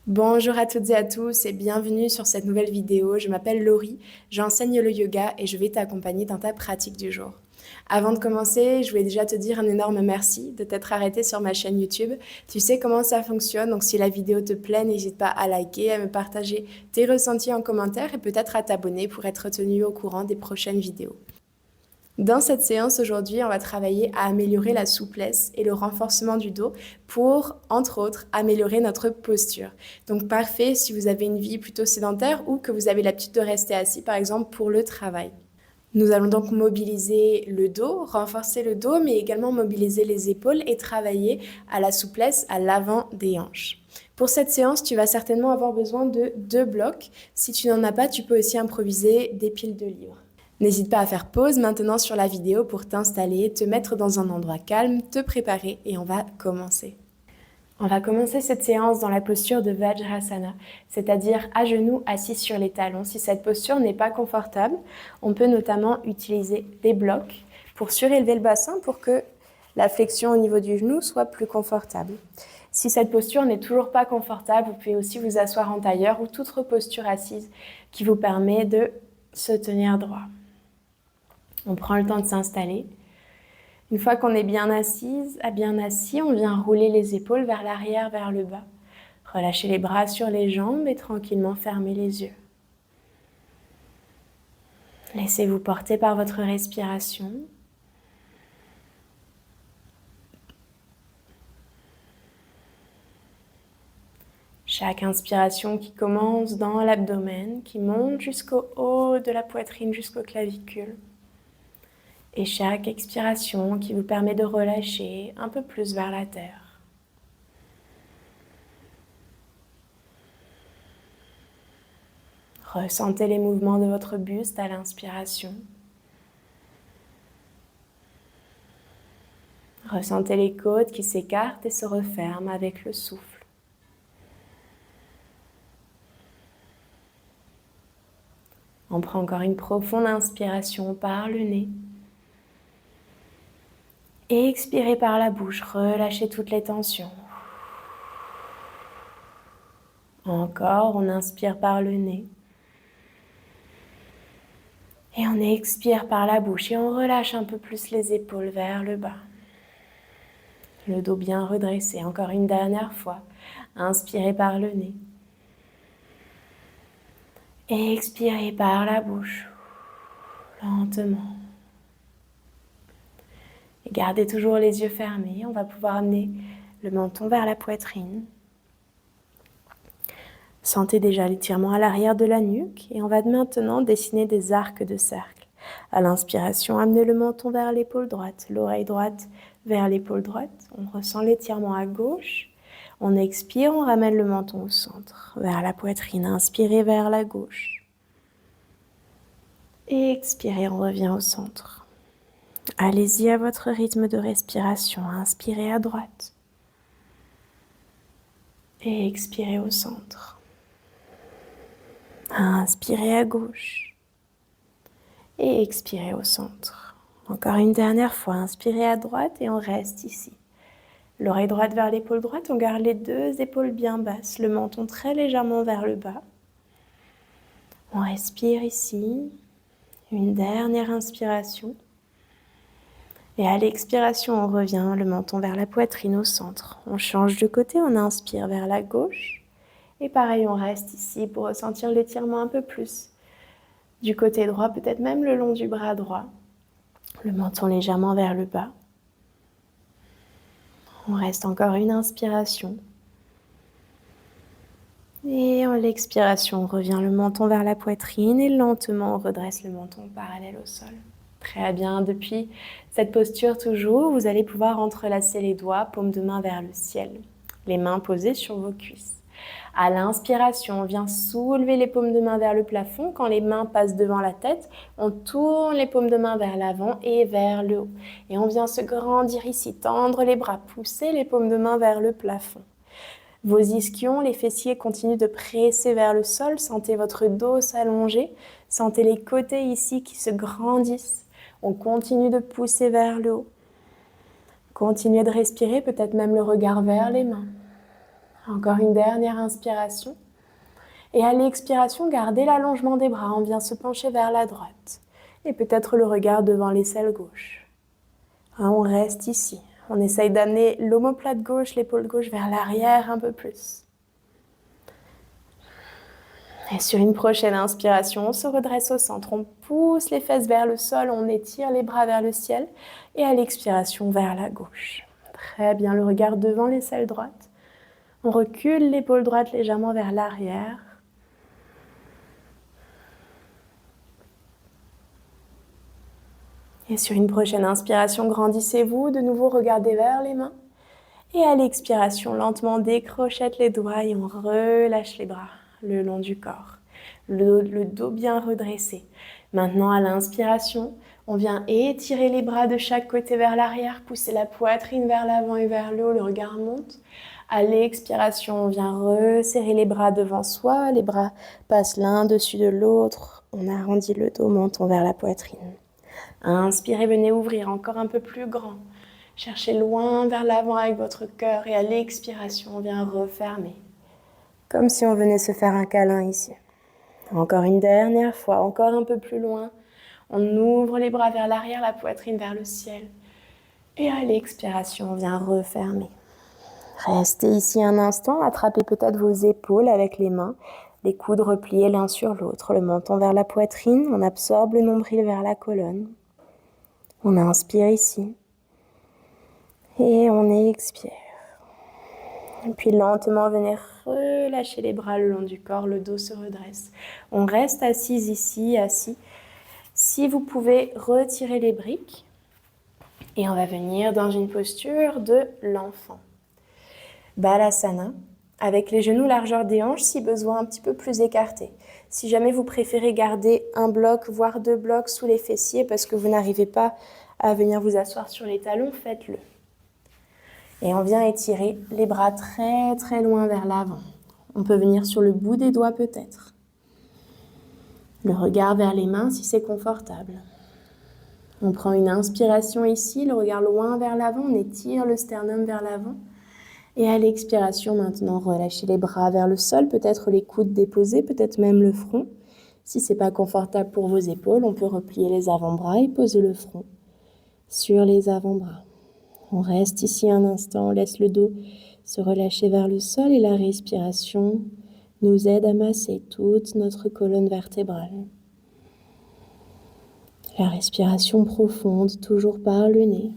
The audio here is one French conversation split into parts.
Bonjour à toutes et à tous et bienvenue sur cette nouvelle vidéo. Je m'appelle Laurie, j'enseigne le yoga et je vais t'accompagner dans ta pratique du jour. Avant de commencer, je voulais déjà te dire un énorme merci de t'être arrêté sur ma chaîne YouTube. Tu sais comment ça fonctionne, donc si la vidéo te plaît, n'hésite pas à liker, à me partager tes ressentis en commentaire et peut-être à t'abonner pour être tenu au courant des prochaines vidéos. Dans cette séance aujourd'hui, on va travailler à améliorer la souplesse et le renforcement du dos pour, entre autres, améliorer notre posture. Donc parfait si vous avez une vie plutôt sédentaire ou que vous avez l'habitude de rester assis, par exemple, pour le travail. Nous allons donc mobiliser le dos, renforcer le dos, mais également mobiliser les épaules et travailler à la souplesse à l'avant des hanches. Pour cette séance, tu vas certainement avoir besoin de 2 blocs. Si tu n'en as pas, tu peux aussi improviser des piles de livres. N'hésite pas à faire pause maintenant sur la vidéo pour t'installer, te mettre dans un endroit calme, te préparer et on va commencer. On va commencer cette séance dans la posture de Vajrasana, c'est-à-dire à genoux assis sur les talons. Si cette posture n'est pas confortable, on peut notamment utiliser des blocs pour surélever le bassin pour que la flexion au niveau du genou soit plus confortable. Si cette posture n'est toujours pas confortable, vous pouvez aussi vous asseoir en tailleur ou toute autre posture assise qui vous permet de se tenir droit. On prend le temps de s'installer. Une fois qu'on est bien assise, bien assis, on vient rouler les épaules vers l'arrière, vers le bas. Relâchez les bras sur les jambes et tranquillement fermez les yeux. Laissez-vous porter par votre respiration. Chaque inspiration qui commence dans l'abdomen, qui monte jusqu'au haut de la poitrine, jusqu'aux clavicules. Et chaque expiration qui vous permet de relâcher un peu plus vers la terre. Ressentez les mouvements de votre buste à l'inspiration. Ressentez les côtes qui s'écartent et se referment avec le souffle. On prend encore une profonde inspiration par le nez. Et expirez par la bouche, relâchez toutes les tensions. Encore, on inspire par le nez. Et on expire par la bouche et on relâche un peu plus les épaules vers le bas. Le dos bien redressé. Encore une dernière fois. Inspirez par le nez. Et expirez par la bouche. Lentement. Et gardez toujours les yeux fermés. On va pouvoir amener le menton vers la poitrine. Sentez déjà l'étirement à l'arrière de la nuque et on va maintenant dessiner des arcs de cercle. À l'inspiration, amenez le menton vers l'épaule droite, l'oreille droite vers l'épaule droite. On ressent l'étirement à gauche. On expire, on ramène le menton au centre, vers la poitrine. Inspirez vers la gauche. Et expirez, on revient au centre. Allez-y à votre rythme de respiration. Inspirez à droite. Et expirez au centre. Inspirez à gauche et expirez au centre. Encore une dernière fois, inspirez à droite et on reste ici. L'oreille droite vers l'épaule droite, on garde les deux épaules bien basses, le menton très légèrement vers le bas. On respire ici, une dernière inspiration. Et à l'expiration, on revient, le menton vers la poitrine au centre. On change de côté, on inspire vers la gauche. Et pareil, on reste ici pour ressentir l'étirement un peu plus. Du côté droit, peut-être même le long du bras droit. Le menton légèrement vers le bas. On reste encore une inspiration. Et en l'expiration, on revient le menton vers la poitrine et lentement on redresse le menton parallèle au sol. Très bien, depuis cette posture toujours, vous allez pouvoir entrelacer les doigts, paumes de main vers le ciel. Les mains posées sur vos cuisses. À l'inspiration, on vient soulever les paumes de main vers le plafond. Quand les mains passent devant la tête, on tourne les paumes de main vers l'avant et vers le haut. Et on vient se grandir ici, tendre les bras, pousser les paumes de main vers le plafond. Vos ischions, les fessiers continuent de presser vers le sol. Sentez votre dos s'allonger. Sentez les côtés ici qui se grandissent. On continue de pousser vers le haut. Continuez de respirer, peut-être même le regard vers les mains. Encore une dernière inspiration. Et à l'expiration, gardez l'allongement des bras. On vient se pencher vers la droite. Et peut-être le regard devant l'aisselle gauche. On reste ici. On essaye d'amener l'omoplate gauche, l'épaule gauche vers l'arrière un peu plus. Et sur une prochaine inspiration, on se redresse au centre. On pousse les fesses vers le sol, on étire les bras vers le ciel. Et à l'expiration, vers la gauche. Très bien, le regard devant l'aisselle droite. On recule l'épaule droite légèrement vers l'arrière. Et sur une prochaine inspiration, grandissez-vous. De nouveau, regardez vers les mains. Et à l'expiration, lentement, décrochette les doigts et on relâche les bras le long du corps. Le dos bien redressé. Maintenant, à l'inspiration, on vient étirer les bras de chaque côté vers l'arrière, pousser la poitrine vers l'avant et vers le haut, le regard monte. À l'expiration, on vient resserrer les bras devant soi, les bras passent l'un dessus de l'autre. On arrondit le dos, montons vers la poitrine. Inspirez, venez ouvrir encore un peu plus grand. Cherchez loin vers l'avant avec votre cœur et à l'expiration, on vient refermer. Comme si on venait se faire un câlin ici. Encore une dernière fois, encore un peu plus loin. On ouvre les bras vers l'arrière, la poitrine vers le ciel. Et à l'expiration, on vient refermer. Restez ici un instant, attrapez peut-être vos épaules avec les mains, les coudes repliés l'un sur l'autre, le menton vers la poitrine, on absorbe le nombril vers la colonne. On inspire ici. Et on expire. Et puis lentement, venez relâcher les bras le long du corps, le dos se redresse. On reste assise ici, assis. Si vous pouvez retirer les briques, et on va venir dans une posture de l'enfant. Balasana, avec les genoux largeur des hanches, si besoin un petit peu plus écartés. Si jamais vous préférez garder un bloc, voire 2 blocs sous les fessiers parce que vous n'arrivez pas à venir vous asseoir sur les talons, faites-le. Et on vient étirer les bras très très loin vers l'avant. On peut venir sur le bout des doigts peut-être. Le regard vers les mains si c'est confortable. On prend une inspiration ici, le regard loin vers l'avant, on étire le sternum vers l'avant. Et à l'expiration maintenant, relâchez les bras vers le sol, peut-être les coudes déposés, peut-être même le front. Si ce n'est pas confortable pour vos épaules, on peut replier les avant-bras et poser le front sur les avant-bras. On reste ici un instant, on laisse le dos se relâcher vers le sol et la respiration nous aide à masser toute notre colonne vertébrale. La respiration profonde, toujours par le nez.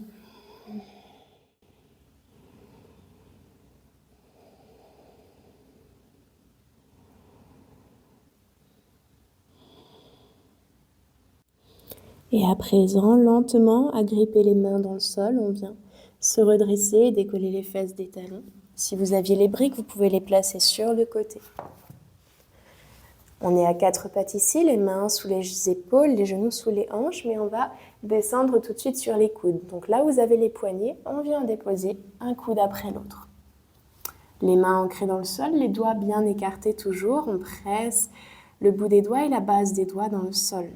Et à présent, lentement, agripper les mains dans le sol, on vient se redresser et décoller les fesses des talons. Si vous aviez les briques, vous pouvez les placer sur le côté. On est à 4 pattes ici, les mains sous les épaules, les genoux sous les hanches, mais on va descendre tout de suite sur les coudes. Donc là, vous avez les poignets, on vient déposer un coude après l'autre. Les mains ancrées dans le sol, les doigts bien écartés toujours, on presse le bout des doigts et la base des doigts dans le sol.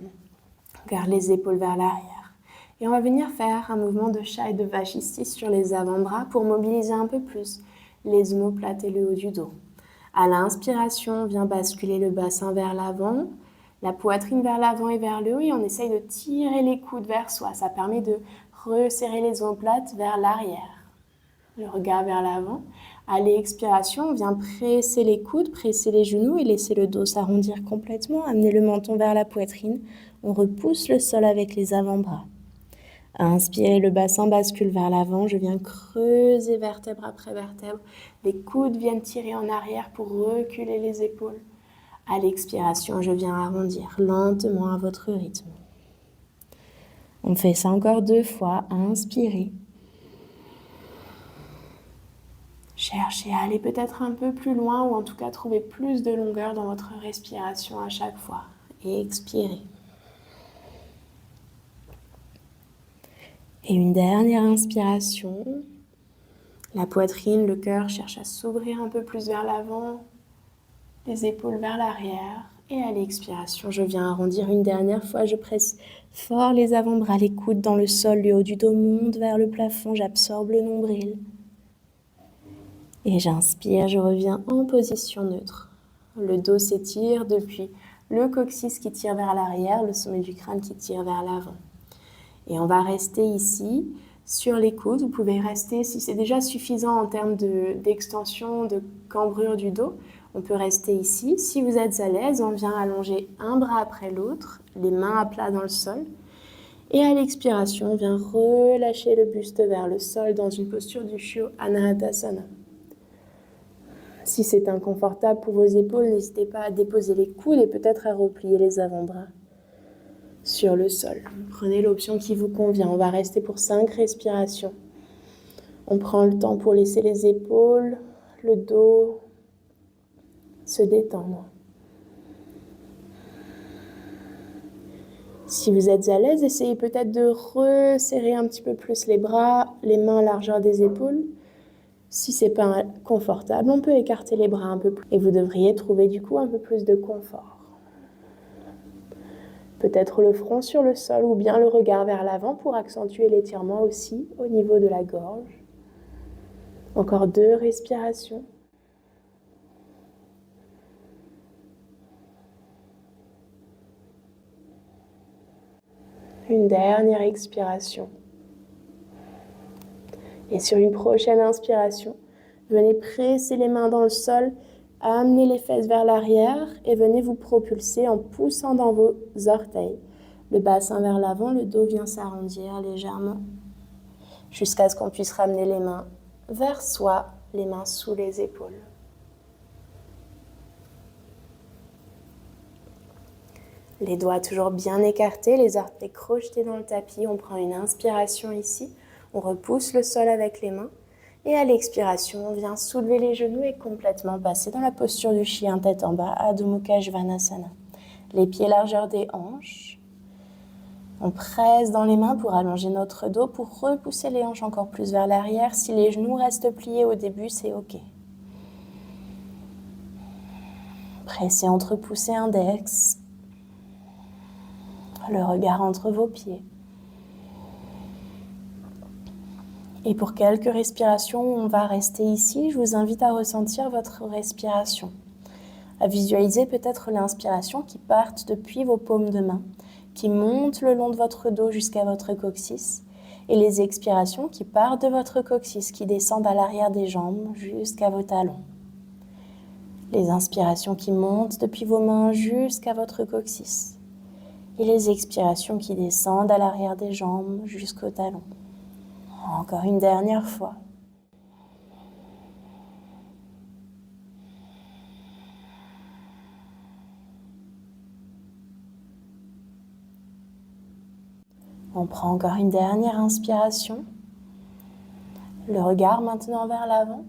On garde les épaules vers l'arrière. Et on va venir faire un mouvement de chat et de vache ici sur les avant-bras pour mobiliser un peu plus les omoplates et le haut du dos. À l'inspiration, on vient basculer le bassin vers l'avant, la poitrine vers l'avant et vers le haut et on essaye de tirer les coudes vers soi. Ça permet de resserrer les omoplates vers l'arrière. Le regard vers l'avant. À l'expiration, on vient presser les coudes, presser les genoux et laisser le dos s'arrondir complètement. Amener le menton vers la poitrine. On repousse le sol avec les avant-bras. Inspirez, le bassin bascule vers l'avant. Je viens creuser vertèbre après vertèbre. Les coudes viennent tirer en arrière pour reculer les épaules. À l'expiration, je viens arrondir lentement à votre rythme. On fait ça encore 2 fois. Inspirez. Cherchez à aller peut-être un peu plus loin ou en tout cas trouver plus de longueur dans votre respiration à chaque fois. Et expirez. Et une dernière inspiration. La poitrine, le cœur cherche à s'ouvrir un peu plus vers l'avant. Les épaules vers l'arrière. Et à l'expiration, je viens arrondir une dernière fois. Je presse fort les avant-bras, les coudes dans le sol. Le haut du dos monte vers le plafond. J'absorbe le nombril. Et j'inspire, je reviens en position neutre. Le dos s'étire depuis le coccyx qui tire vers l'arrière, le sommet du crâne qui tire vers l'avant. Et on va rester ici, sur les coudes. Vous pouvez rester, si c'est déjà suffisant en termes d'extension, de cambrure du dos, on peut rester ici. Si vous êtes à l'aise, on vient allonger un bras après l'autre, les mains à plat dans le sol. Et à l'expiration, on vient relâcher le buste vers le sol dans une posture du Sho Anahatasana. Si c'est inconfortable pour vos épaules, n'hésitez pas à déposer les coudes et peut-être à replier les avant-bras sur le sol. Prenez l'option qui vous convient. On va rester pour 5 respirations. On prend le temps pour laisser les épaules, le dos se détendre. Si vous êtes à l'aise, essayez peut-être de resserrer un petit peu plus les bras, les mains à largeur des épaules. Si ce n'est pas confortable, on peut écarter les bras un peu plus. Et vous devriez trouver du coup un peu plus de confort. Peut-être le front sur le sol ou bien le regard vers l'avant pour accentuer l'étirement aussi au niveau de la gorge. Encore 2 respirations. Une dernière expiration. Et sur une prochaine inspiration, venez presser les mains dans le sol, amenez les fesses vers l'arrière et venez vous propulser en poussant dans vos orteils. Le bassin vers l'avant, le dos vient s'arrondir légèrement jusqu'à ce qu'on puisse ramener les mains vers soi, les mains sous les épaules. Les doigts toujours bien écartés, les orteils crochetés dans le tapis. On prend une inspiration ici, on repousse le sol avec les mains. Et à l'expiration, on vient soulever les genoux et complètement passer dans la posture du chien tête en bas, Adho Mukha Svanasana. Les pieds largeur des hanches. On presse dans les mains pour allonger notre dos, pour repousser les hanches encore plus vers l'arrière. Si les genoux restent pliés au début, c'est OK. Pressez entre pouce et index. Le regard entre vos pieds. Et pour quelques respirations, on va rester ici. Je vous invite à ressentir votre respiration. À visualiser peut-être l'inspiration qui part depuis vos paumes de main, qui monte le long de votre dos jusqu'à votre coccyx, et les expirations qui partent de votre coccyx, qui descendent à l'arrière des jambes jusqu'à vos talons. Les inspirations qui montent depuis vos mains jusqu'à votre coccyx, et les expirations qui descendent à l'arrière des jambes jusqu'aux talons. Encore une dernière fois. On prend encore une dernière inspiration. Le regard maintenant vers l'avant.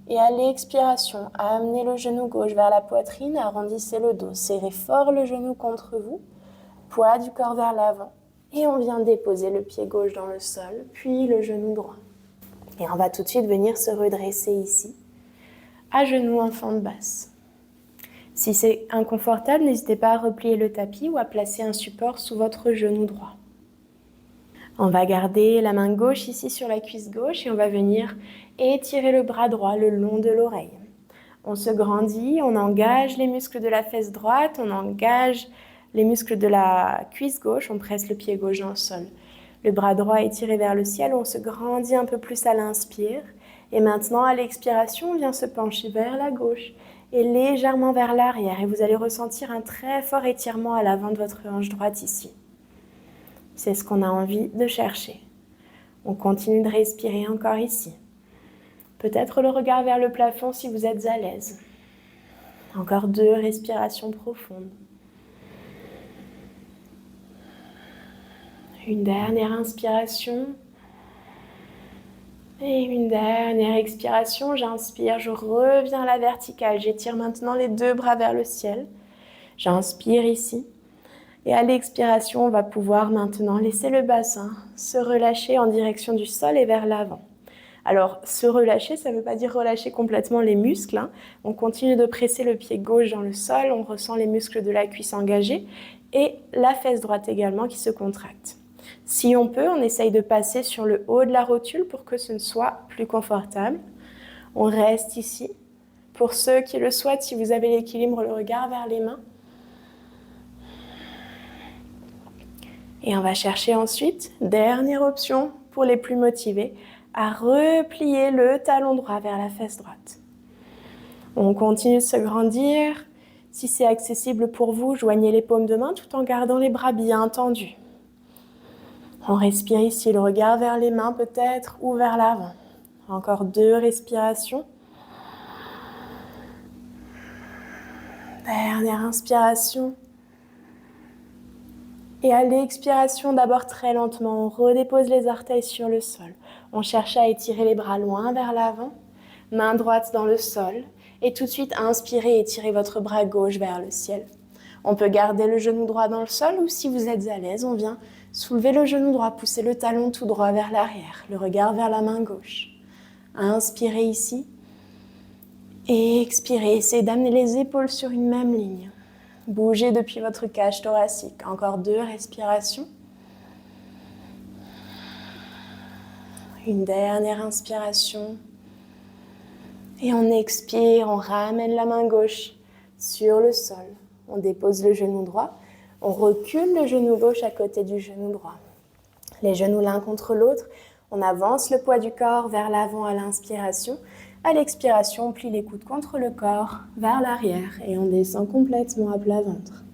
Et à l'expiration, amenez le genou gauche vers la poitrine, arrondissez le dos, serrez fort le genou contre vous, poids du corps vers l'avant. Et on vient déposer le pied gauche dans le sol, puis le genou droit. Et on va tout de suite venir se redresser ici, à genoux en fente basse. Si c'est inconfortable, n'hésitez pas à replier le tapis ou à placer un support sous votre genou droit. On va garder la main gauche ici sur la cuisse gauche et on va venir étirer le bras droit le long de l'oreille. On se grandit, on engage les muscles de la fesse droite, on engage les muscles de la cuisse gauche, on presse le pied gauche dans le sol. Le bras droit est tiré vers le ciel, on se grandit un peu plus à l'inspire. Et maintenant, à l'expiration, on vient se pencher vers la gauche et légèrement vers l'arrière. Et vous allez ressentir un très fort étirement à l'avant de votre hanche droite ici. C'est ce qu'on a envie de chercher. On continue de respirer encore ici. Peut-être le regard vers le plafond si vous êtes à l'aise. Encore 2 respirations profondes. Une dernière inspiration. Et une dernière expiration. J'inspire, je reviens à la verticale. J'étire maintenant les 2 bras vers le ciel. J'inspire ici. Et à l'expiration, on va pouvoir maintenant laisser le bassin se relâcher en direction du sol et vers l'avant. Alors, se relâcher, ça ne veut pas dire relâcher complètement les muscles. On continue de presser le pied gauche dans le sol, on ressent les muscles de la cuisse engagés et la fesse droite également qui se contracte. Si on peut, on essaye de passer sur le haut de la rotule pour que ce ne soit plus confortable. On reste ici. Pour ceux qui le souhaitent, si vous avez l'équilibre, le regard vers les mains. Et on va chercher ensuite, dernière option pour les plus motivés, à replier le talon droit vers la fesse droite. On continue de se grandir. Si c'est accessible pour vous, joignez les paumes de main tout en gardant les bras bien tendus. On respire ici, le regard vers les mains peut-être ou vers l'avant. Encore 2 respirations. Dernière inspiration. Et à l'expiration, d'abord très lentement, on redépose les orteils sur le sol. On cherche à étirer les bras loin vers l'avant, main droite dans le sol. Et tout de suite, inspirez et étirez votre bras gauche vers le ciel. On peut garder le genou droit dans le sol ou si vous êtes à l'aise, on vient soulever le genou droit, pousser le talon tout droit vers l'arrière, le regard vers la main gauche. Inspirez ici. Et expirez, essayez d'amener les épaules sur une même ligne. Bougez depuis votre cage thoracique. Encore 2 respirations. Une dernière inspiration. Et on expire, on ramène la main gauche sur le sol. On dépose le genou droit. On recule le genou gauche à côté du genou droit. Les genoux l'un contre l'autre. On avance le poids du corps vers l'avant à l'inspiration. À l'expiration, on plie les coudes contre le corps, vers l'arrière et on descend complètement à plat ventre.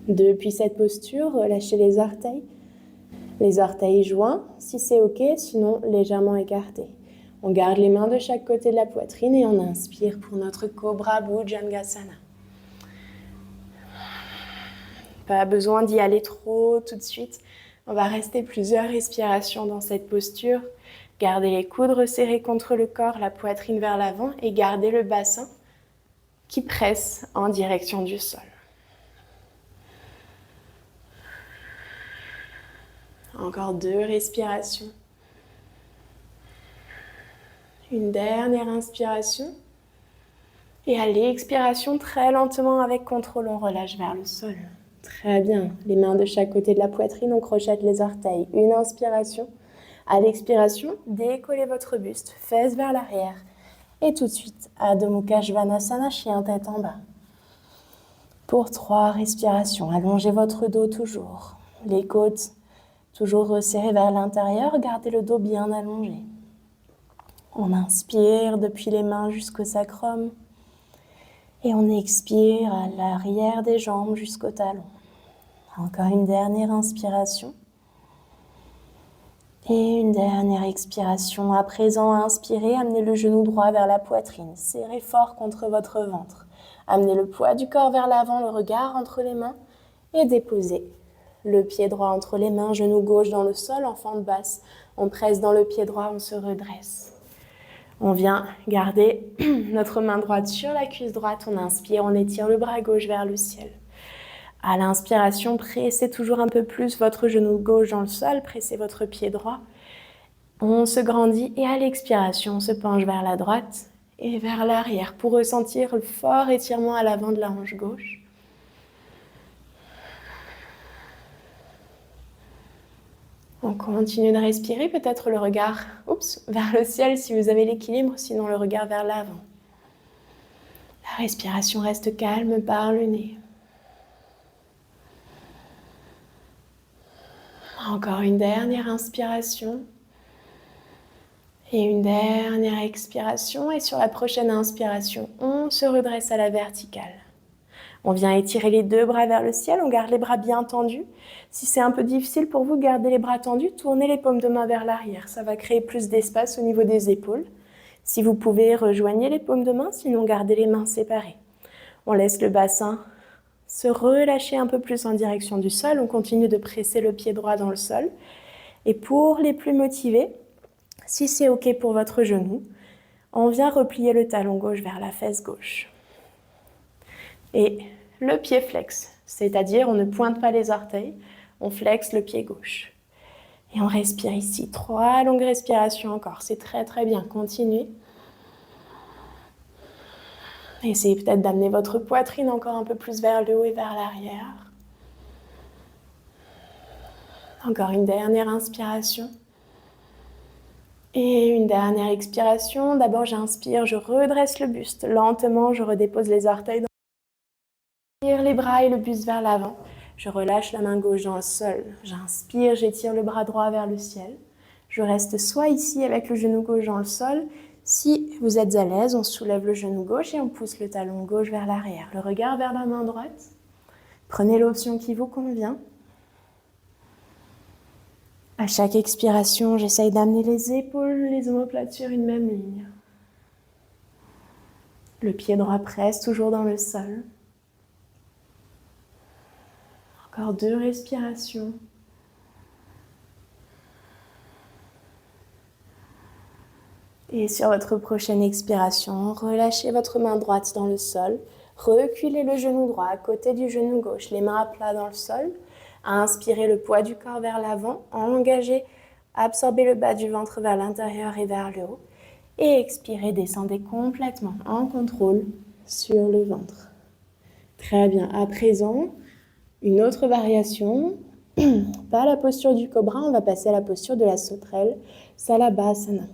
Depuis cette posture, relâchez les orteils joints, si c'est ok, sinon légèrement écartés. On garde les mains de chaque côté de la poitrine et on inspire pour notre Cobra Bhujangasana. Pas besoin d'y aller trop tout de suite. On va rester plusieurs respirations dans cette posture. Gardez les coudes resserrés contre le corps, la poitrine vers l'avant et gardez le bassin qui presse en direction du sol. Encore 2 respirations. Une dernière inspiration. Et à l'expiration, très lentement avec contrôle, on relâche vers le sol. Très bien. Les mains de chaque côté de la poitrine, on crochette les orteils. Une inspiration. À l'expiration, décollez votre buste, fesses vers l'arrière. Et tout de suite, Adho Mukha Svanasana, chien tête en bas. Pour 3 respirations, allongez votre dos toujours. Les côtes toujours resserrées vers l'intérieur, gardez le dos bien allongé. On inspire depuis les mains jusqu'au sacrum. Et on expire à l'arrière des jambes jusqu'au talon. Encore une dernière inspiration. Et une dernière expiration. À présent, inspirez, amenez le genou droit vers la poitrine. Serrez fort contre votre ventre. Amenez le poids du corps vers l'avant, le regard entre les mains. Et déposez le pied droit entre les mains, genou gauche dans le sol, en fente basse. On presse dans le pied droit, on se redresse. On vient garder notre main droite sur la cuisse droite. On inspire, on étire le bras gauche vers le ciel. À l'inspiration, pressez toujours un peu plus votre genou gauche dans le sol, pressez votre pied droit. On se grandit et à l'expiration, on se penche vers la droite et vers l'arrière pour ressentir le fort étirement à l'avant de la hanche gauche. On continue de respirer, peut-être le regard vers le ciel si vous avez l'équilibre, sinon le regard vers l'avant. La respiration reste calme par le nez. Encore une dernière inspiration et une dernière expiration. Et sur la prochaine inspiration, on se redresse à la verticale. On vient étirer les 2 bras vers le ciel, on garde les bras bien tendus. Si c'est un peu difficile pour vous, gardez les bras tendus, tournez les paumes de main vers l'arrière. Ça va créer plus d'espace au niveau des épaules. Si vous pouvez, rejoignez les paumes de main, sinon gardez les mains séparées. On laisse le bassin se relâcher un peu plus en direction du sol. On continue de presser le pied droit dans le sol. Et pour les plus motivés, si c'est ok pour votre genou, on vient replier le talon gauche vers la fesse gauche. Et le pied flex, c'est-à-dire on ne pointe pas les orteils, on flexe le pied gauche. Et on respire ici, 3 longues respirations encore, c'est très très bien, continuez. Essayez peut-être d'amener votre poitrine encore un peu plus vers le haut et vers l'arrière. Encore une dernière inspiration. Et une dernière expiration. D'abord, j'inspire, je redresse le buste. Lentement, je redépose les orteils. J'étire les bras et le buste vers l'avant. Je relâche la main gauche dans le sol. J'inspire, j'étire le bras droit vers le ciel. Je reste soit ici avec le genou gauche dans le sol. Si vous êtes à l'aise, on soulève le genou gauche et on pousse le talon gauche vers l'arrière. Le regard vers la main droite. Prenez l'option qui vous convient. À chaque expiration, j'essaye d'amener les épaules, les omoplates sur une même ligne. Le pied droit presse toujours dans le sol. Encore 2 respirations. Et sur votre prochaine expiration, relâchez votre main droite dans le sol. Reculez le genou droit à côté du genou gauche, les mains à plat dans le sol. Inspirez le poids du corps vers l'avant, engagez, absorbez le bas du ventre vers l'intérieur et vers le haut. Et expirez, descendez complètement en contrôle sur le ventre. Très bien, à présent, une autre variation. Pas la posture du cobra, on va passer à la posture de la sauterelle, Salabhasana.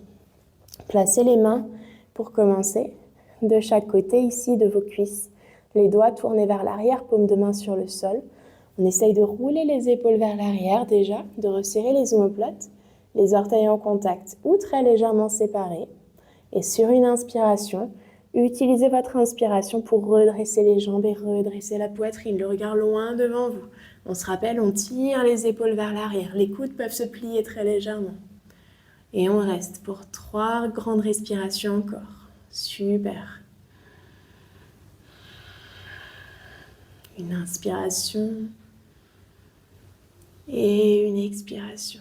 Placez les mains, pour commencer, de chaque côté ici de vos cuisses. Les doigts tournés vers l'arrière, paume de main sur le sol. On essaye de rouler les épaules vers l'arrière déjà, de resserrer les omoplates, les orteils en contact ou très légèrement séparés. Et sur une inspiration, utilisez votre inspiration pour redresser les jambes et redresser la poitrine, le regard loin devant vous. On se rappelle, on tire les épaules vers l'arrière. Les coudes peuvent se plier très légèrement. Et on reste pour 3 grandes respirations encore. Super. Une inspiration et une expiration.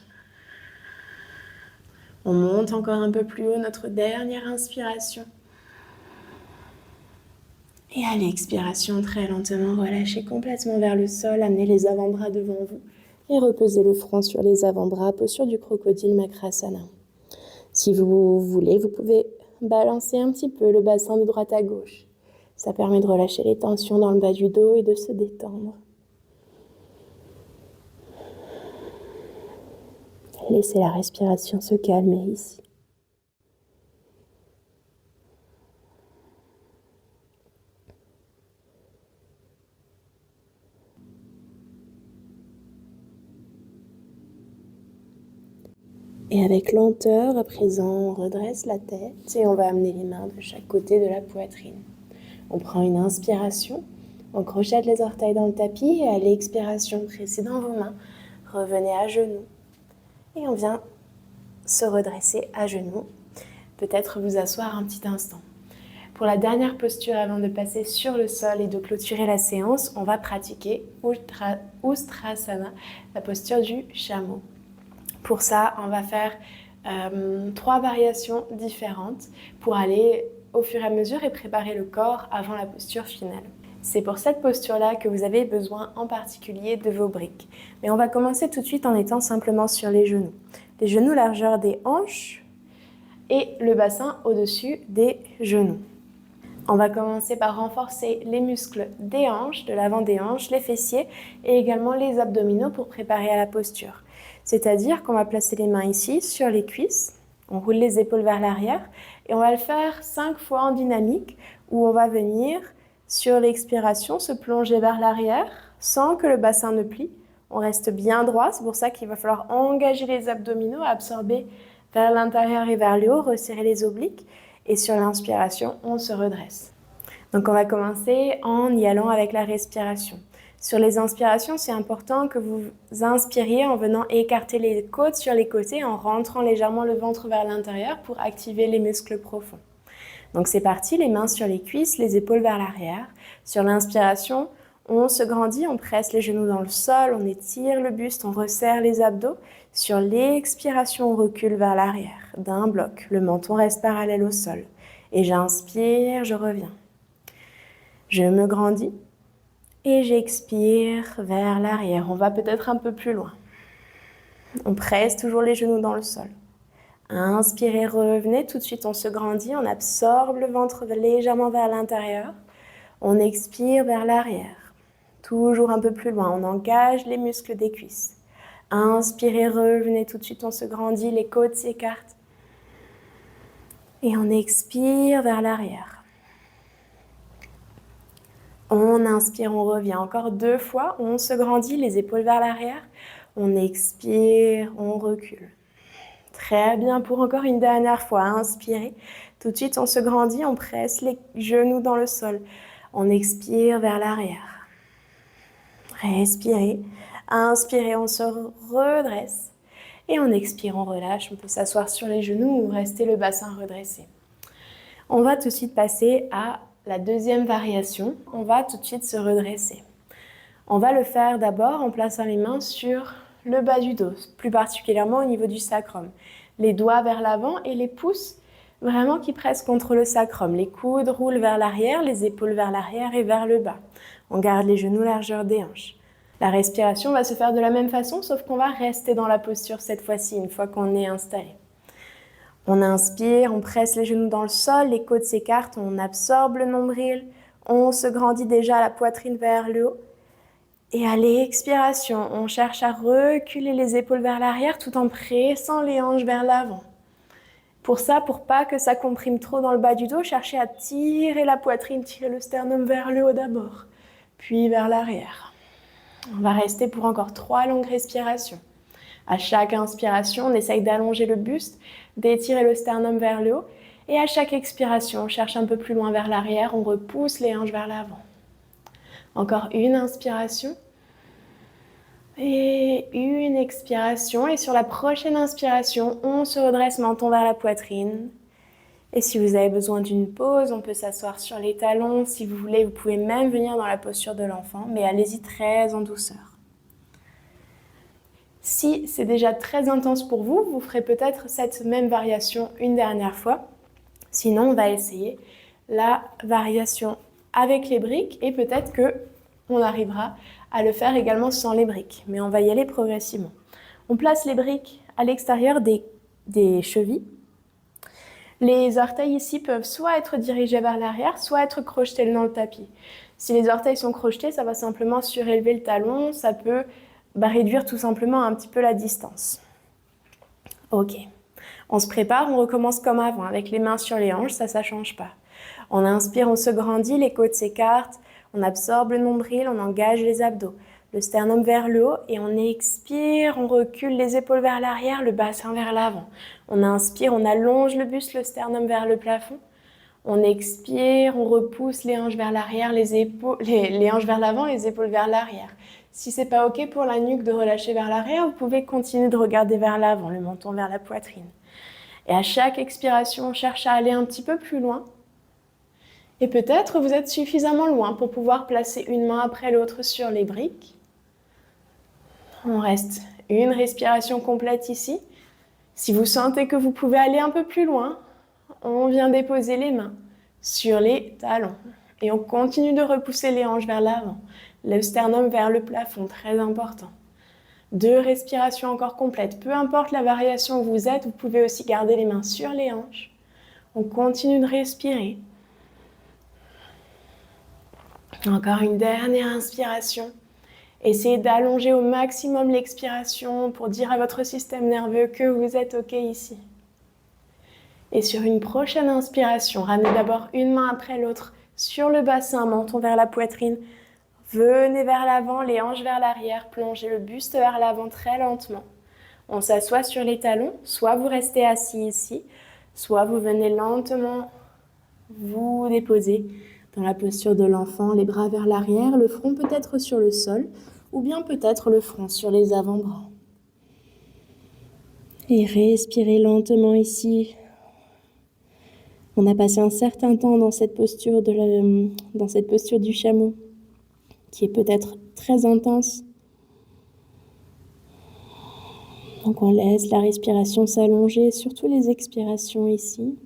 On monte encore un peu plus haut, notre dernière inspiration. Et à l'expiration, très lentement, relâchez complètement vers le sol, amenez les avant-bras devant vous et reposez le front sur les avant-bras, posture du crocodile Makrasana. Si vous voulez, vous pouvez balancer un petit peu le bassin de droite à gauche. Ça permet de relâcher les tensions dans le bas du dos et de se détendre. Laissez la respiration se calmer ici. Et avec lenteur, à présent, on redresse la tête et on va amener les mains de chaque côté de la poitrine. On prend une inspiration, on crochette les orteils dans le tapis et à l'expiration, pressez dans vos mains, revenez à genoux. Et on vient se redresser à genoux, peut-être vous asseoir un petit instant. Pour la dernière posture, avant de passer sur le sol et de clôturer la séance, on va pratiquer Ustrasana, la posture du chameau. Pour ça, on va faire 3 variations différentes pour aller au fur et à mesure et préparer le corps avant la posture finale. C'est pour cette posture-là que vous avez besoin en particulier de vos briques. Mais on va commencer tout de suite en étant simplement sur les genoux. Les genoux largeur des hanches et le bassin au-dessus des genoux. On va commencer par renforcer les muscles des hanches, de l'avant des hanches, les fessiers et également les abdominaux pour préparer à la posture. C'est-à-dire qu'on va placer les mains ici sur les cuisses, on roule les épaules vers l'arrière et on va le faire 5 fois en dynamique où on va venir sur l'expiration se plonger vers l'arrière sans que le bassin ne plie. On reste bien droit, c'est pour ça qu'il va falloir engager les abdominaux, absorber vers l'intérieur et vers le haut, resserrer les obliques. Et sur l'inspiration, on se redresse. Donc on va commencer en y allant avec la respiration. Sur les inspirations, c'est important que vous inspiriez en venant écarter les côtes sur les côtés, en rentrant légèrement le ventre vers l'intérieur pour activer les muscles profonds. Donc c'est parti, les mains sur les cuisses, les épaules vers l'arrière. Sur l'inspiration, on se grandit, on presse les genoux dans le sol, on étire le buste, on resserre les abdos. Sur l'expiration, on recule vers l'arrière d'un bloc. Le menton reste parallèle au sol. Et j'inspire, je reviens. Je me grandis et j'expire vers l'arrière. On va peut-être un peu plus loin. On presse toujours les genoux dans le sol. Inspirez, revenez. Tout de suite, on se grandit. On absorbe le ventre légèrement vers l'intérieur. On expire vers l'arrière. Toujours un peu plus loin. On engage les muscles des cuisses. Inspirez, revenez. Tout de suite, on se grandit. Les côtes s'écartent. Et on expire vers l'arrière. On inspire, on revient encore 2 fois. On se grandit, les épaules vers l'arrière. On expire, on recule. Très bien, pour encore une dernière fois. Inspirez. Tout de suite, on se grandit, on presse les genoux dans le sol. On expire vers l'arrière. Respirez. Inspirez, on se redresse. Et on expire, on relâche. On peut s'asseoir sur les genoux ou rester le bassin redressé. On va tout de suite passer à la deuxième variation. On va tout de suite se redresser. On va le faire d'abord en plaçant les mains sur le bas du dos, plus particulièrement au niveau du sacrum. Les doigts vers l'avant et les pouces vraiment qui pressent contre le sacrum. Les coudes roulent vers l'arrière, les épaules vers l'arrière et vers le bas. On garde les genoux largeur des hanches. La respiration va se faire de la même façon, sauf qu'on va rester dans la posture cette fois-ci, une fois qu'on est installé. On inspire, on presse les genoux dans le sol, les côtes s'écartent, on absorbe le nombril, on se grandit déjà la poitrine vers le haut. Et à l'expiration, on cherche à reculer les épaules vers l'arrière tout en pressant les hanches vers l'avant. Pour ça, pour pas que ça comprime trop dans le bas du dos, cherchez à tirer la poitrine, tirer le sternum vers le haut d'abord, puis vers l'arrière. On va rester pour encore 3 longues respirations. À chaque inspiration, on essaye d'allonger le buste, d'étirer le sternum vers le haut. Et à chaque expiration, on cherche un peu plus loin vers l'arrière, on repousse les hanches vers l'avant. Encore une inspiration. Et une expiration. Et sur la prochaine inspiration, on se redresse menton vers la poitrine. Et si vous avez besoin d'une pause, on peut s'asseoir sur les talons. Si vous voulez, vous pouvez même venir dans la posture de l'enfant, mais allez-y très en douceur. Si c'est déjà très intense pour vous, vous ferez peut-être cette même variation une dernière fois. Sinon, on va essayer la variation avec les briques et peut-être qu'on arrivera à le faire également sans les briques. Mais on va y aller progressivement. On place les briques à l'extérieur des chevilles. Les orteils ici peuvent soit être dirigés vers l'arrière, soit être crochetés dans le tapis. Si les orteils sont crochetés, ça va simplement surélever le talon. Ça peut réduire tout simplement un petit peu la distance. Ok. On se prépare, on recommence comme avant, avec les mains sur les hanches, ça ne change pas. On inspire, on se grandit, les côtes s'écartent, on absorbe le nombril, on engage les abdos. Le sternum vers le haut et on expire, on recule les épaules vers l'arrière, le bassin vers l'avant. On inspire, on allonge le buste, le sternum vers le plafond. On expire, on repousse les hanches vers l'arrière, les hanches vers l'avant, les épaules vers l'arrière. Si c'est pas ok pour la nuque de relâcher vers l'arrière, vous pouvez continuer de regarder vers l'avant, le menton vers la poitrine. Et à chaque expiration, on cherche à aller un petit peu plus loin. Et peut-être vous êtes suffisamment loin pour pouvoir placer une main après l'autre sur les briques. On reste une respiration complète ici. Si vous sentez que vous pouvez aller un peu plus loin, on vient déposer les mains sur les talons. Et on continue de repousser les hanches vers l'avant. Le sternum vers le plafond, très important. 2 respirations encore complètes. Peu importe la variation où vous êtes, vous pouvez aussi garder les mains sur les hanches. On continue de respirer. Encore une dernière inspiration. Essayez d'allonger au maximum l'expiration pour dire à votre système nerveux que vous êtes OK ici. Et sur une prochaine inspiration, ramenez d'abord une main après l'autre sur le bassin, menton vers la poitrine. Venez vers l'avant, les hanches vers l'arrière, plongez le buste vers l'avant très lentement. On s'assoit sur les talons, soit vous restez assis ici, soit vous venez lentement vous déposer dans la posture de l'enfant, les bras vers l'arrière, le front peut-être sur le sol, ou bien peut-être le front sur les avant-bras. Et respirez lentement ici. On a passé un certain temps dans cette posture du chameau, qui est peut-être très intense. Donc on laisse la respiration s'allonger, surtout les expirations ici.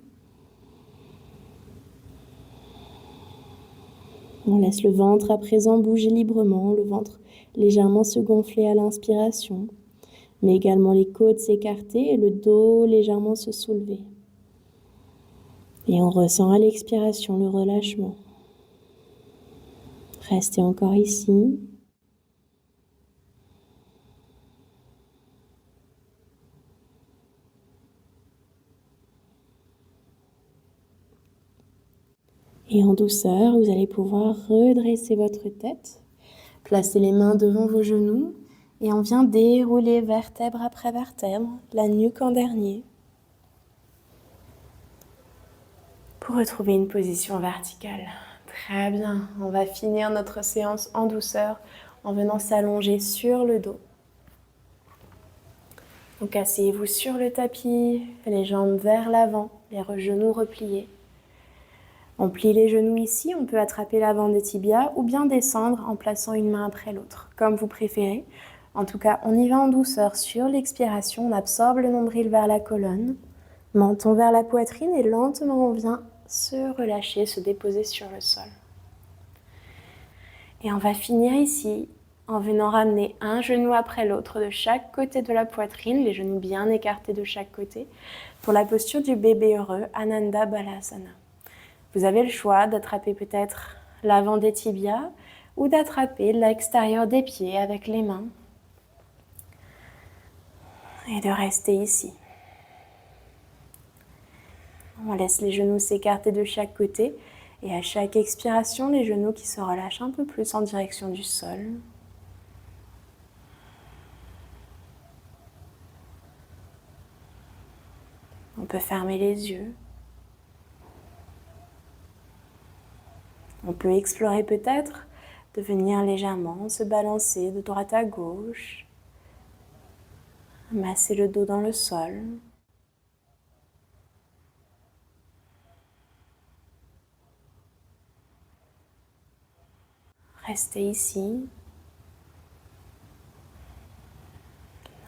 On laisse le ventre à présent bouger librement, le ventre légèrement se gonfler à l'inspiration, mais également les côtes s'écarter et le dos légèrement se soulever. Et on ressent à l'expiration le relâchement. Restez encore ici. douceur, vous allez pouvoir redresser votre tête, placer les mains devant vos genoux et on vient dérouler vertèbre après vertèbre, la nuque en dernier, pour retrouver une position verticale. Très bien, on va finir notre séance en douceur en venant s'allonger sur le dos. Donc asseyez-vous sur le tapis, les jambes vers l'avant, les genoux repliés. On plie les genoux ici, on peut attraper l'avant des tibias ou bien descendre en plaçant une main après l'autre, comme vous préférez. En tout cas, on y va en douceur sur l'expiration, on absorbe le nombril vers la colonne, menton vers la poitrine et lentement on vient se relâcher, se déposer sur le sol. Et on va finir ici en venant ramener un genou après l'autre de chaque côté de la poitrine, les genoux bien écartés de chaque côté, pour la posture du bébé heureux, Ananda Balasana. Vous avez le choix d'attraper peut-être l'avant des tibias ou d'attraper l'extérieur des pieds avec les mains et de rester ici. On laisse les genoux s'écarter de chaque côté et à chaque expiration, les genoux qui se relâchent un peu plus en direction du sol. On peut fermer les yeux. On peut explorer peut-être de venir légèrement se balancer de droite à gauche, masser le dos dans le sol. Restez ici.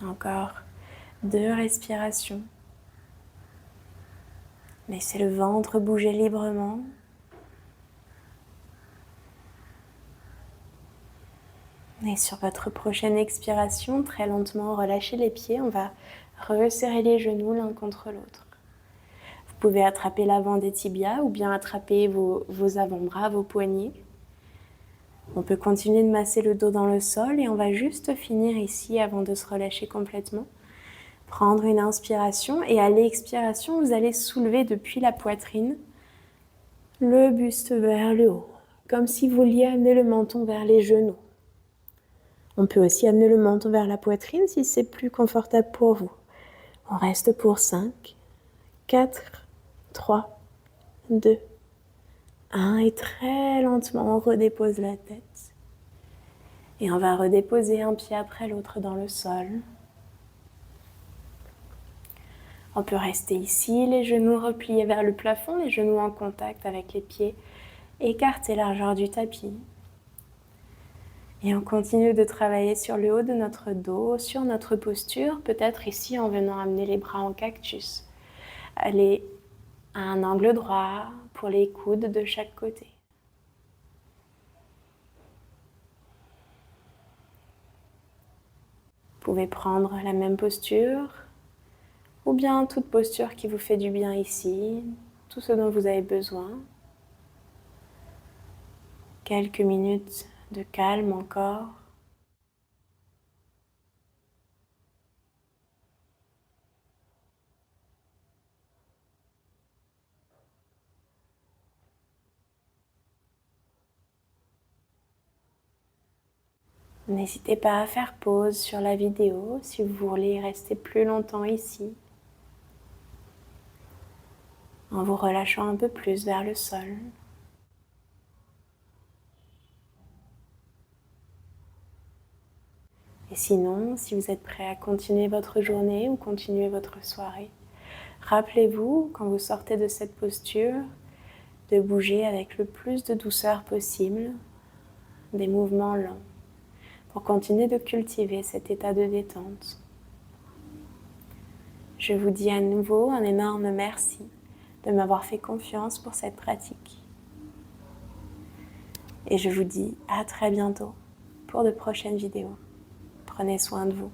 Encore 2 respirations. Laissez le ventre bouger librement. Et sur votre prochaine expiration, très lentement, relâchez les pieds. On va resserrer les genoux l'un contre l'autre. Vous pouvez attraper l'avant des tibias ou bien attraper vos avant-bras, vos poignets. On peut continuer de masser le dos dans le sol et on va juste finir ici avant de se relâcher complètement. Prendre une inspiration et à l'expiration, vous allez soulever depuis la poitrine le buste vers le haut, comme si vous vouliez amener le menton vers les genoux. On peut aussi amener le menton vers la poitrine si c'est plus confortable pour vous. On reste pour 5, 4, 3, 2, 1 et très lentement on redépose la tête. Et on va redéposer un pied après l'autre dans le sol. On peut rester ici, les genoux repliés vers le plafond, les genoux en contact avec les pieds, écartés largeur du tapis. Et on continue de travailler sur le haut de notre dos, sur notre posture, peut-être ici en venant amener les bras en cactus. Aller à un angle droit pour les coudes de chaque côté. Vous pouvez prendre la même posture ou bien toute posture qui vous fait du bien ici, tout ce dont vous avez besoin. Quelques minutes de calme encore. N'hésitez pas à faire pause sur la vidéo si vous voulez rester plus longtemps ici, en vous relâchant un peu plus vers le sol. Et sinon, si vous êtes prêt à continuer votre journée ou continuer votre soirée, rappelez-vous, quand vous sortez de cette posture, de bouger avec le plus de douceur possible, des mouvements lents, pour continuer de cultiver cet état de détente. Je vous dis à nouveau un énorme merci de m'avoir fait confiance pour cette pratique. Et je vous dis à très bientôt pour de prochaines vidéos. Prenez soin de vous.